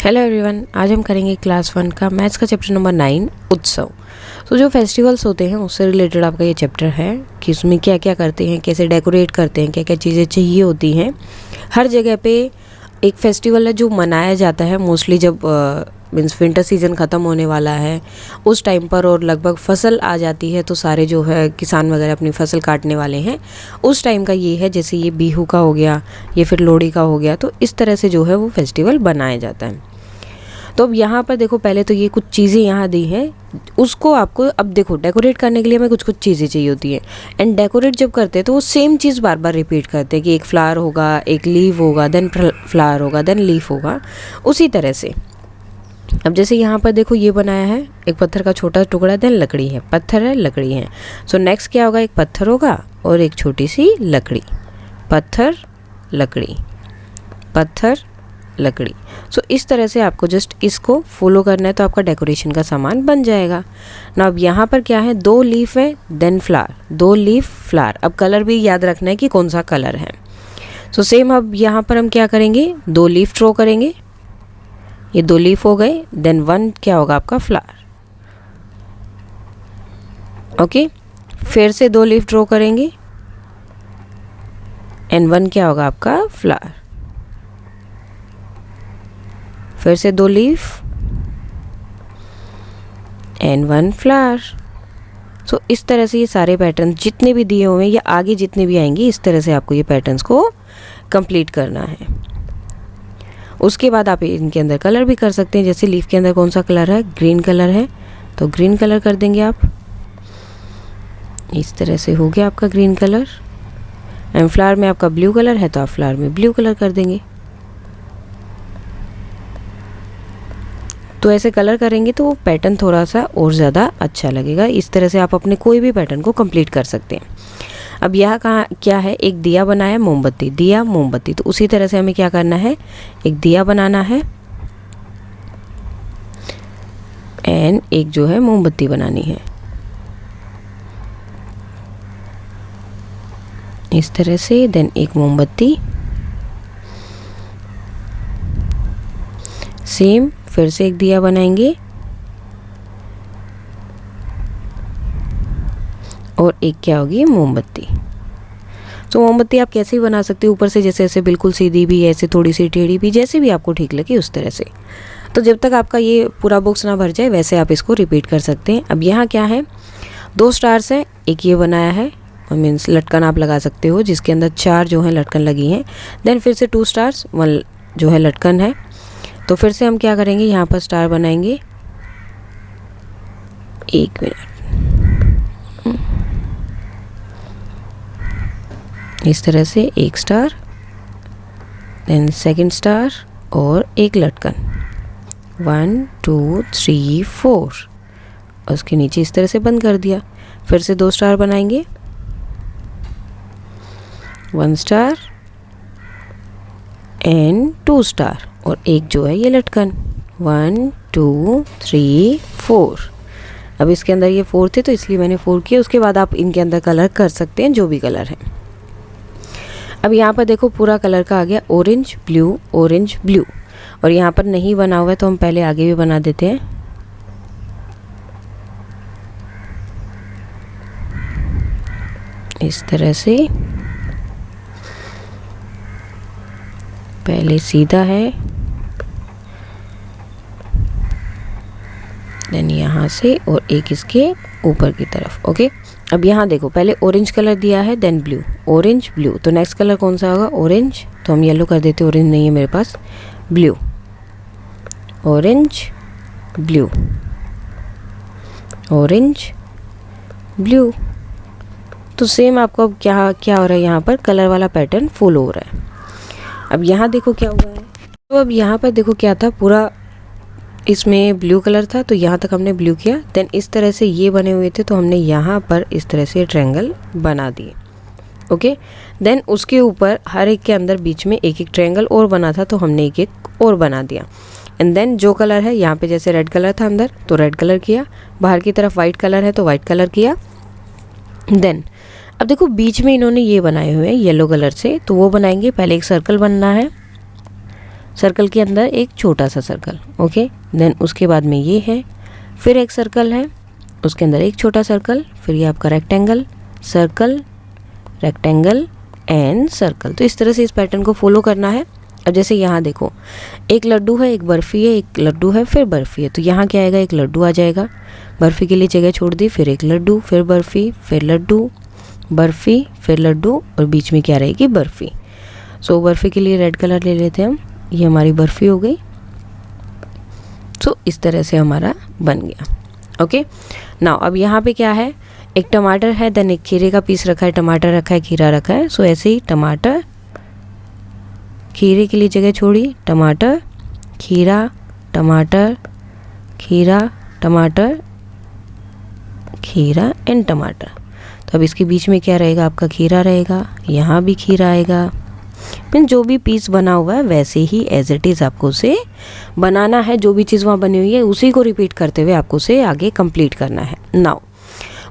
Hello everyone, आज हम करेंगे क्लास 1 का मैथ्स का चैप्टर नंबर 9 उत्सव। तो जो फेस्टिवल्स होते हैं उससे रिलेटेड आपका ये चैप्टर है कि उसमें क्या क्या करते हैं, कैसे डेकोरेट करते हैं, क्या क्या चीज़ें चाहिए होती हैं। हर जगह पे एक फेस्टिवल है जो मनाया जाता है मोस्टली जब मीन्स विंटर सीज़न ख़त्म होने वाला है उस टाइम पर, और लगभग फसल आ जाती है तो सारे जो है किसान वगैरह अपनी फसल काटने वाले हैं उस टाइम का ये है। जैसे ये बिहू का हो गया, ये फिर लोहड़ी का हो गया, तो इस तरह से जो है वो फेस्टिवल बनाया जाता है। तो अब यहाँ पर देखो, पहले तो ये कुछ चीज़ें यहाँ दी हैं, उसको आपको अब देखो डेकोरेट करने के लिए हमें कुछ कुछ चीज़ें चाहिए होती हैं। एंड डेकोरेट जब करते हैं तो वो सेम चीज़ बार बार रिपीट करते हैं कि एक फ्लावर होगा, एक लीफ होगा, देन फ्लावर होगा, देन लीफ होगा, उसी तरह से। अब जैसे यहाँ पर देखो ये बनाया है एक पत्थर का छोटा टुकड़ा, देन लकड़ी है, पत्थर है, लकड़ी है। सो नेक्स्ट क्या होगा, एक पत्थर होगा और एक छोटी सी लकड़ी, पत्थर लकड़ी, पत्थर लकड़ी। सो इस तरह से आपको जस्ट इसको फॉलो करना है तो आपका डेकोरेशन का सामान बन जाएगा ना। अब यहाँ पर क्या है, 2 लीफ है, देन फ्लावर, 2 लीफ फ्लावर। अब कलर भी याद रखना है कि कौन सा कलर है। सो सेम अब यहाँ पर हम क्या करेंगे, 2 लीफ ड्रॉ करेंगे, ये 2 लीफ हो गए, देन 1 क्या होगा आपका फ्लावर। ओके, फिर से 2 लीफ ड्रॉ करेंगे एंड 1 क्या होगा आपका फ्लावर, फिर से 2 लीफ एंड 1 फ्लावर। सो इस तरह से ये सारे पैटर्न जितने भी दिए हुए हैं या आगे जितने भी आएंगे, इस तरह से आपको ये पैटर्न्स को कंप्लीट करना है। उसके बाद आप इनके अंदर कलर भी कर सकते हैं। जैसे लीफ के अंदर कौन सा कलर है, ग्रीन कलर है, तो ग्रीन कलर कर देंगे आप। इस तरह से हो गया आपका ग्रीन कलर। एंड फ्लावर में आपका ब्लू कलर है तो आप फ्लावर में ब्लू कलर कर देंगे। तो ऐसे कलर करेंगे तो वो पैटर्न थोड़ा सा और ज़्यादा अच्छा लगेगा। इस तरह से आप अपने कोई भी पैटर्न को कंप्लीट कर सकते हैं। अब यहाँ कहाँ क्या है, एक दिया बनाया, मोमबत्ती, दिया मोमबत्ती। तो उसी तरह से हमें क्या करना है, एक दिया बनाना है एंड एक जो है मोमबत्ती बनानी है। इस तरह से, देन एक मोमबत्ती, सेम फिर से एक दिया बनाएंगे और एक क्या होगी, मोमबत्ती। तो मोमबत्ती आप कैसे भी बना सकते हो, ऊपर से जैसे ऐसे बिल्कुल सीधी भी, ऐसे थोड़ी सी टेढ़ी भी, जैसे भी आपको ठीक लगे उस तरह से। तो जब तक आपका ये पूरा बॉक्स ना भर जाए वैसे आप इसको रिपीट कर सकते हैं। अब यहाँ क्या है, 2 स्टार्स हैं, एक ये बनाया है, मीन्स लटकन आप लगा सकते हो जिसके अंदर 4 जो है लटकन लगी हैं। देन फिर से 2 स्टार्स, 1 जो है लटकन है। तो फिर से हम क्या करेंगे, यहाँ पर स्टार बनाएंगे। 1 मिनट, इस तरह से एक स्टार, देन सेकंड स्टार और एक लटकन, 1 2 3 4, और उसके नीचे इस तरह से बंद कर दिया। फिर से 2 स्टार बनाएंगे, 1 स्टार एंड 2 स्टार और एक जो है ये लटकन, 1 2 3 4। अब इसके अंदर ये 4 थे तो इसलिए मैंने 4 किया। उसके बाद आप इनके अंदर कलर कर सकते हैं, जो भी कलर है। अब यहाँ पर देखो पूरा कलर का आ गया, ऑरेंज ब्लू, ऑरेंज ब्लू। और यहाँ पर नहीं बना हुआ है तो हम पहले आगे भी बना देते हैं। इस तरह से पहले सीधा है, देन यहाँ से और एक इसके ऊपर की तरफ। ओके, अब यहाँ देखो पहले ऑरेंज कलर दिया है, देन ब्लू, ऑरेंज ब्लू। तो नेक्स्ट कलर कौन सा होगा, ऑरेंज। तो हम येलो कर देते, ऑरेंज नहीं है मेरे पास, blue, orange blue, orange blue. तो सेम आपको अब क्या क्या हो रहा है, यहाँ पर कलर वाला पैटर्न फॉलो हो रहा है। अब यहाँ देखो क्या हुआ है, तो अब यहाँ पर देखो क्या था, पूरा इसमें ब्लू कलर था तो यहाँ तक हमने ब्लू किया। देन इस तरह से ये बने हुए थे तो हमने यहाँ पर इस तरह से ट्रायंगल बना दिए। ओके, देन उसके ऊपर हर एक के अंदर बीच में एक एक ट्रायंगल और बना था तो हमने एक एक और बना दिया। एंड देन जो कलर है, यहाँ पे जैसे रेड कलर था अंदर तो रेड कलर किया, बाहर की तरफ वाइट कलर है तो वाइट कलर किया। देन अब देखो बीच में इन्होंने ये बनाए हुए हैं येलो कलर से, तो वो बनाएंगे। पहले एक सर्कल बनना है, सर्कल के अंदर एक छोटा सा सर्कल, ओके। देन उसके बाद में ये है, फिर एक सर्कल है, उसके अंदर एक छोटा सर्कल, फिर ये आपका rectangle, circle, rectangle and circle. तो इस तरह से इस पैटर्न को फॉलो करना है। अब जैसे यहाँ देखो, एक लड्डू है, एक बर्फ़ी है, एक लड्डू है, फिर बर्फ़ी है, तो यहाँ क्या आएगा, एक लड्डू आ जाएगा, बर्फ़ी के लिए जगह छोड़ दी, फिर एक लड्डू, फिर बर्फ़ी, फिर लड्डू, बर्फ़ी, फिर लड्डू और बीच में क्या रहेगी, बर्फ़ी। सो बर्फ़ी के लिए रेड कलर ले लेते हैं हम, ये हमारी बर्फ़ी हो गई। सो इस तरह से हमारा बन गया, ओके। नाउ अब यहाँ पे क्या है, एक टमाटर है, देन एक खीरे का पीस रखा है, टमाटर रखा है, खीरा रखा है। सो ऐसे ही टमाटर, खीरे के लिए जगह छोड़ी, टमाटर, खीरा, टमाटर, खीरा, टमाटर, खीरा एंड टमाटर। तो अब इसके बीच में क्या रहेगा, आपका खीरा रहेगा, यहाँ भी खीरा आएगा। फिर जो भी पीस बना हुआ है वैसे ही एज इट इज़ आपको उसे बनाना है। जो भी चीज़ वहाँ बनी हुई है उसी को रिपीट करते हुए आपको उसे आगे कंप्लीट करना है। Now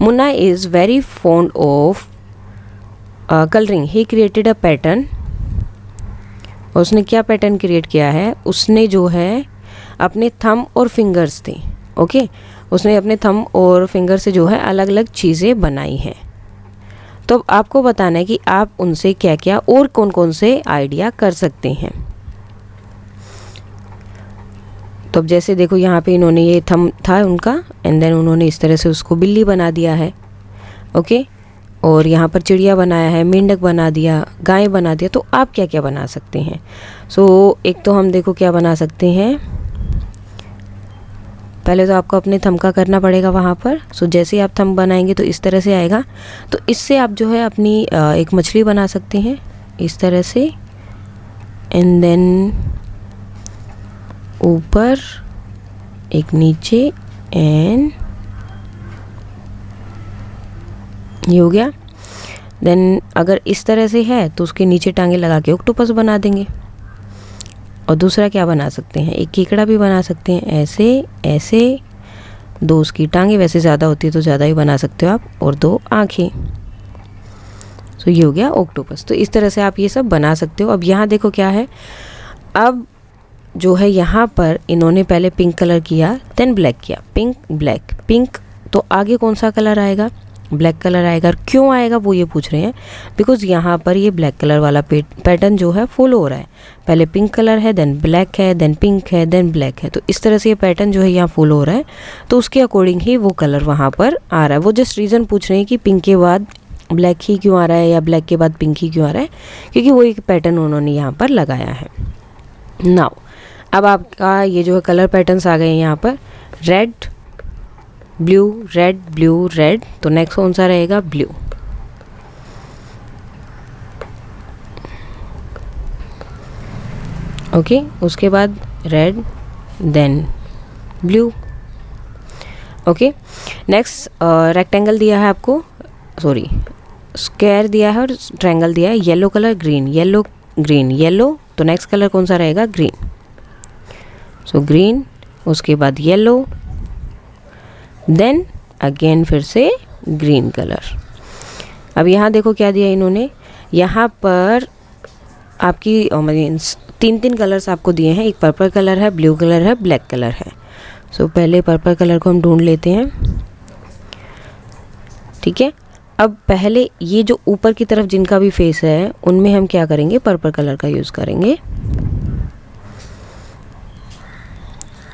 Munna is very fond of colouring, he created a pattern. उसने क्या पैटर्न क्रिएट किया है, उसने जो है अपने थंब और फिंगर्स थे, ओके, उसने अपने थंब और फिंगर से जो है अलग अलग चीज़ें बनाई हैं। तो आपको बताना है कि आप उनसे क्या क्या और कौन कौन से आइडिया कर सकते हैं। तो अब जैसे देखो यहाँ पे इन्होंने ये थंब था उनका, एंड देन उन्होंने इस तरह से उसको बिल्ली बना दिया है, ओके। और यहाँ पर चिड़िया बनाया है, मेंढक बना दिया, गाय बना दिया। तो आप क्या क्या बना सकते हैं। सो एक तो हम देखो क्या बना सकते हैं, पहले तो आपको अपने थंब का करना पड़ेगा वहाँ पर। सो जैसे ही आप थंब बनाएंगे तो इस तरह से आएगा। तो इससे आप जो है अपनी एक मछली बना सकते हैं इस तरह से, एंड देन ऊपर एक नीचे, एंड ये हो गया। देन अगर इस तरह से है तो उसके नीचे टांगे लगा के ऑक्टोपस बना देंगे। और दूसरा क्या बना सकते हैं, एक केकड़ा भी बना सकते हैं, ऐसे ऐसे, दो उसकी टांगे, वैसे ज़्यादा होती है तो ज़्यादा ही बना सकते हो आप, और दो आँखें। सो ये हो गया ऑक्टोपस। तो इस तरह से आप ये सब बना सकते हो। अब यहाँ देखो क्या है, अब जो है यहाँ पर इन्होंने पहले पिंक कलर किया, देन ब्लैक किया, पिंक ब्लैक पिंक। तो आगे कौन सा कलर आएगा, ब्लैक कलर आएगा। और क्यों आएगा वो ये पूछ रहे हैं, बिकॉज यहाँ पर ये ब्लैक कलर वाला पैटर्न जो है फॉलो हो रहा है। पहले पिंक कलर है, देन ब्लैक है, देन पिंक है, देन ब्लैक है। तो इस तरह से ये पैटर्न जो है यहाँ फॉलो हो रहा है, तो उसके अकॉर्डिंग ही वो कलर वहाँ पर आ रहा है। वो जस्ट रीज़न पूछ रहे हैं कि पिंक के बाद ब्लैक ही क्यों आ रहा है या ब्लैक के बाद पिंक ही क्यों आ रहा है, क्योंकि वो एक पैटर्न उन्होंने यहाँ पर लगाया है। नाउ अब आपका ये जो है कलर पैटर्न्स आ गए हैं यहाँ पर, red blue red blue red. तो नेक्स्ट कौन सा रहेगा, ब्लू, ओके। उसके बाद red, then blue, okay. Next rectangle दिया है आपको, सॉरी स्क्वायर दिया है और ट्रायंगल दिया है। Yellow colour, green, yellow green yellow. तो नेक्स्ट कलर कौन सा रहेगा, ग्रीन। सो ग्रीन, उसके बाद येलो, देन अगेन फिर से ग्रीन कलर। अब यहाँ देखो क्या दिया इन्होंने, यहाँ पर आपकी मीन्स तीन तीन कलर्स आपको दिए हैं। एक पर्पल कलर है, ब्लू कलर है, ब्लैक कलर है। सो पहले पर्पल कलर को हम ढूंढ लेते हैं, ठीक है। अब पहले ये जो ऊपर की तरफ जिनका भी फेस है उनमें हम क्या करेंगे, पर्पल कलर का यूज़ करेंगे,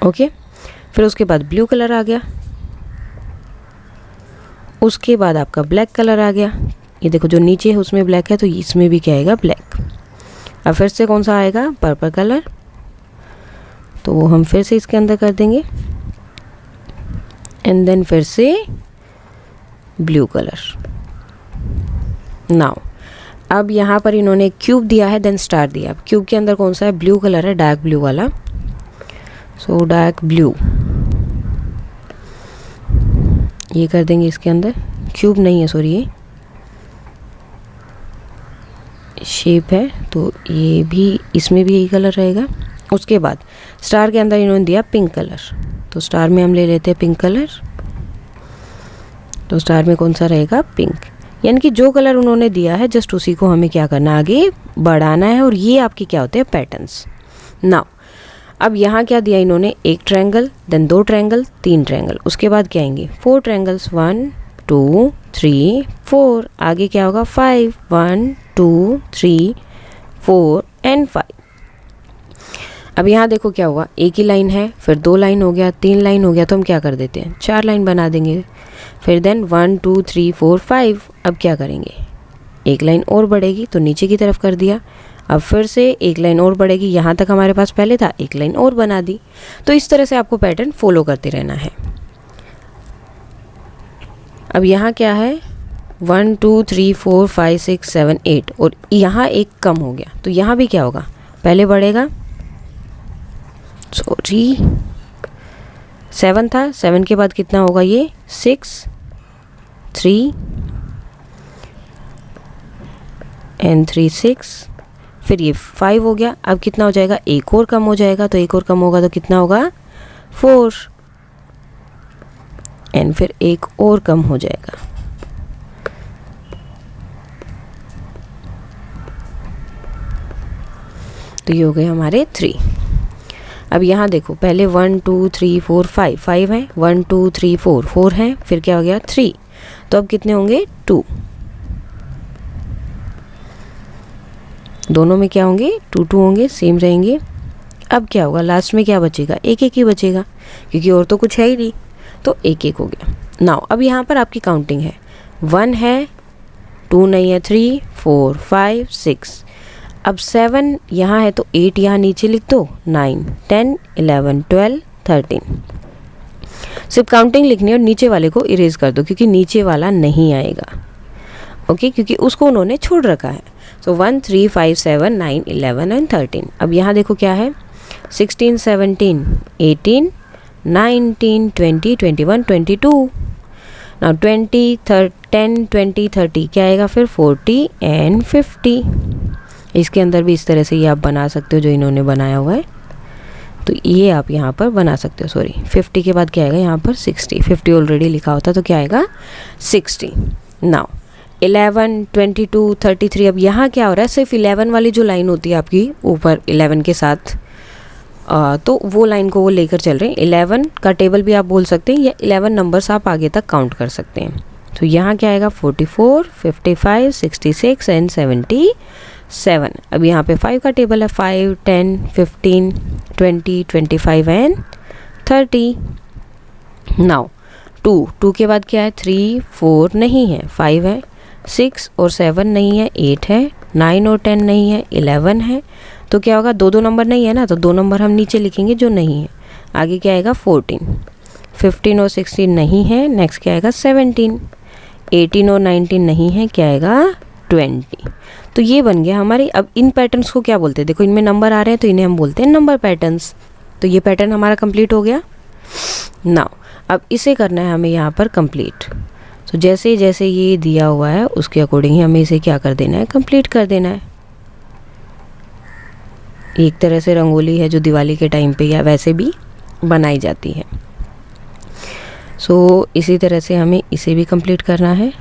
ओके। फिर उसके बाद ब्लू कलर आ गया, उसके बाद आपका ब्लैक कलर आ गया। ये देखो जो नीचे है उसमें ब्लैक है, तो इसमें भी क्या आएगा, ब्लैक। अब फिर से कौन सा आएगा, पर्पल कलर। तो वो हम फिर से इसके अंदर कर देंगे, एंड देन फिर से ब्लू कलर। नाउ अब यहाँ पर इन्होंने क्यूब दिया है, देन स्टार दिया। अब क्यूब के अंदर कौन सा है, ब्लू कलर है, डार्क ब्लू वाला। सो डार्क ब्लू ये कर देंगे इसके अंदर। क्यूब नहीं है, सॉरी, ये शेप है, तो ये भी, इसमें भी यही कलर रहेगा। उसके बाद स्टार के अंदर इन्होंने दिया पिंक कलर, तो स्टार में हम ले लेते हैं पिंक कलर। तो स्टार में कौन सा रहेगा, पिंक। यानी कि जो कलर उन्होंने दिया है जस्ट उसी को हमें क्या करना है, आगे बढ़ाना है। और ये आपके क्या होते हैं, पैटर्न्स। नाउ अब यहाँ क्या दिया इन्होंने, एक ट्रायंगल, देन 2 ट्रायंगल, 3 ट्रायंगल, उसके बाद क्या आएंगे 4 ट्रायंगल्स, 1 2 3 4, आगे क्या होगा 5, 1 2 3 4 एंड 5। अब यहाँ देखो क्या हुआ, एक ही लाइन है, फिर 2 लाइन हो गया, 3 लाइन हो गया, तो हम क्या कर देते हैं 4 लाइन बना देंगे। फिर देन 1 2 3 4 5, अब क्या करेंगे, एक लाइन और बढ़ेगी तो नीचे की तरफ कर दिया, अब फिर से एक लाइन और बढ़ेगी, यहाँ तक हमारे पास पहले था, एक लाइन और बना दी। तो इस तरह से आपको पैटर्न फॉलो करते रहना है। अब यहाँ क्या है 1 2 3 4 5 6 7 8 और यहाँ एक कम हो गया, तो यहाँ भी क्या होगा, पहले बढ़ेगा, सॉरी 7 था, 7 के बाद कितना होगा ये 6 3 एंड 3 6, फिर ये 5 हो गया, अब कितना हो जाएगा, एक और कम हो जाएगा, तो एक और कम होगा तो कितना होगा 4 एंड फिर एक और कम हो जाएगा, तो ये हो गए हमारे 3। अब यहाँ देखो पहले 1 2 3 4 5 5 है, 1 2 3 4 4 है, फिर क्या हो गया 3, तो अब कितने होंगे 2, दोनों में क्या होंगे 2 2 होंगे, सेम रहेंगे। अब क्या होगा, लास्ट में क्या बचेगा, एक एक ही बचेगा, क्योंकि और तो कुछ है ही नहीं, तो एक एक हो गया। नाउ अब यहाँ पर आपकी काउंटिंग है, 1 है, 2 नहीं है, 3 4 5 6, अब 7 यहाँ है तो 8 यहाँ नीचे लिख दो, 9 10 11 12 13, सिर्फ काउंटिंग लिखनी है और नीचे वाले को इरेज कर दो, क्योंकि नीचे वाला नहीं आएगा, ओके, क्योंकि उसको उन्होंने छोड़ रखा है। सो 1 3 5 7 9 11 एंड 13। अब यहाँ देखो क्या है 16 17 18 19 20 21 22, नाउ 20 10 20 30 क्या आएगा फिर 40 एंड 50। इसके अंदर भी इस तरह से ये आप बना सकते हो जो इन्होंने बनाया हुआ है, तो ये आप यहाँ पर बना सकते हो। सॉरी 50 के बाद क्या आएगा यहाँ पर 60, 50 ऑलरेडी लिखा होता तो क्या आएगा 60। नाउ 11 22 33, अब यहाँ क्या हो रहा है, सिर्फ 11 वाली जो लाइन होती है आपकी ऊपर 11 के साथ, तो वो लाइन को वो लेकर चल रहे हैं। 11 का टेबल भी आप बोल सकते हैं, या 11 नंबर्स आप आगे तक काउंट कर सकते हैं। तो यहाँ क्या आएगा 44 55 66 एंड 77। अब यहाँ पे 5 का टेबल है, 5 10 15 20 25 एंड 30। नाउ 2 के बाद क्या है 3 4 नहीं है, 5 है, 6 और 7 नहीं है, 8 है, 9 और 10 नहीं है, 11 है, तो क्या होगा 2 नंबर नहीं है ना, तो 2 नंबर हम नीचे लिखेंगे जो नहीं है। आगे क्या आएगा 14 15 और 16 नहीं है, नेक्स्ट क्या आएगा 17 18 और 19 नहीं है, क्या आएगा 20। तो ये बन गया हमारे। अब इन पैटर्न्स को क्या बोलते हैं, देखो इनमें नंबर आ रहे हैं तो इन्हें हम बोलते हैं नंबर पैटर्न्स। तो ये पैटर्न हमारा कंप्लीट हो गया। नाउ अब इसे करना है हमें यहाँ पर कंप्लीट। तो जैसे जैसे ये दिया हुआ है उसके अकॉर्डिंग ही हमें इसे क्या कर देना है, कंप्लीट कर देना है। एक तरह से रंगोली है जो दिवाली के टाइम पे या वैसे भी बनाई जाती है। सो इसी तरह से हमें इसे भी कंप्लीट करना है।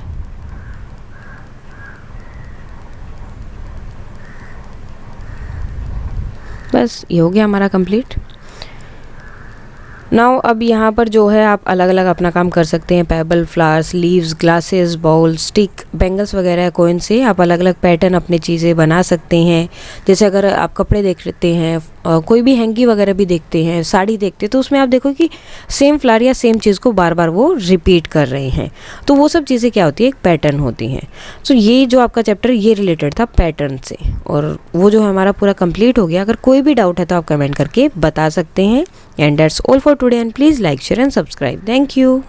बस ये हो गया हमारा कंप्लीट। नाउ अब यहाँ पर जो है आप अलग अलग अपना काम कर सकते हैं। Pebble, flowers, leaves, glasses, bowl, stick, bangles वगैरह कॉइन से आप अलग अलग पैटर्न अपनी चीज़ें बना सकते हैं। जैसे अगर आप कपड़े देखते हैं, कोई भी हैंकी वगैरह भी देखते हैं, साड़ी देखते हैं, तो उसमें आप देखो कि सेम फ्लावर या सेम चीज़ को बार बार वो रिपीट कर रहे हैं। तो वो सब चीज़ें क्या होती है, एक पैटर्न होती हैं। सो ये जो आपका चैप्टर ये रिलेटेड था पैटर्न से, और वो जो हमारा पूरा कंप्लीट हो गया। अगर कोई भी डाउट है तो आप कमेंट करके बता सकते हैं। And that's all for today, and please like, share and subscribe. Thank you.